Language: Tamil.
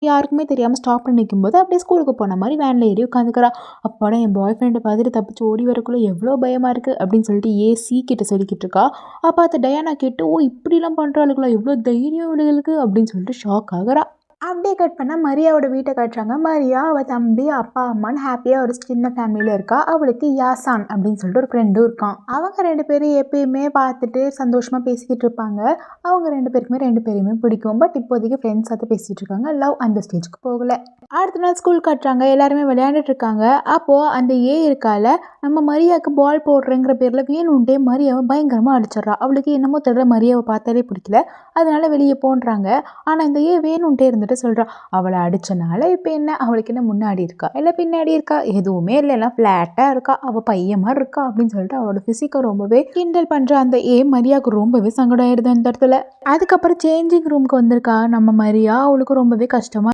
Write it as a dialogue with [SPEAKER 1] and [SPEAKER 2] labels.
[SPEAKER 1] யாருக்குமே தெரியாமல் ஸ்டாப் பண்ணி நிற்கும்போது அப்படியே ஸ்கூலுக்கு போன மாதிரி வேனில் ஏறி உட்காந்துக்கிறா. அப்பாடா என் பாய் ஃப்ரெண்டை பார்த்துட்டு தப்பிச்சு ஓடி வரக்குள்ளே எவ்வளோ பயமாக இருக்குது அப்படின்னு சொல்லிட்டு ஏசி கிட்ட சொல்லிக்கிட்டு இருக்கா. அப்போ அது டயானா கேட்டு, ஓ இப்படிலாம் பண்ணுறாளுங்களா, எவ்வளோ தைரியம் இவளுகளுக்கு அப்படின்னு சொல்லிட்டு ஷாக் ஆகுறா. அப்படியே கட் பண்ணால் மரியாவோட வீட்டை காட்டுறாங்க. மரியா அவள் தம்பி அப்பா அம்மான்னு ஹாப்பியாக ஒரு சின்ன ஃபேமிலியில் இருக்கா. அவளுக்கு யாசான் அப்படின்னு சொல்லிட்டு ஒரு ஃப்ரெண்டும் இருக்கான். அவங்க 2 பேரும் எப்பயுமே பார்த்துட்டு சந்தோஷமாக பேசிக்கிட்டு இருப்பாங்க. அவங்க 2 பேருமே பிடிக்கும். பட் இப்போதைக்கு ஃப்ரெண்ட்ஸ் அதை பேசிகிட்டு இருக்காங்க. லவ் அந்த ஸ்டேஜுக்கு போகலை. அடுத்த நாள் ஸ்கூல் காட்டுறாங்க. எல்லாருமே விளையாண்டுட்டு இருக்காங்க. அப்போது அந்த இருக்கால நம்ம மரியாவுக்கு பால் போடுறேங்கிற பேரில் வேணுன்ட்டே மரியாவை பயங்கரமாக அடிச்சிட்றா. அவளுக்கு என்னமோ தெரியல, மரியாவை பார்த்தாலே பிடிக்கல. அதனால வெளியே போன்றாங்க. ஆனால் இந்த வேணுன்ட்டே இருந்துட்டு சொல்கிறா, அவளை அடித்தனால இப்போ என்ன, அவளுக்கு என்ன முன்னாடி இருக்கா இல்லை பின்னாடி இருக்கா, எதுவுமே இல்லை, எல்லாம் ஃப்ளாட்டாக இருக்கா, அவள் பையன் மாதிரி இருக்கா அப்படின்னு சொல்லிட்டு அவளோட ஃபிசிக்கை ரொம்பவே கிண்டல் பண்ணுற அந்த மரியாவுக்கு ரொம்பவே சங்கடம் ஆயிடுது அந்த இடத்துல. அதுக்கப்புறம் சேஞ்சிங் ரூமுக்கு வந்திருக்கா நம்ம மரியா. அவளுக்கு ரொம்பவே கஷ்டமாக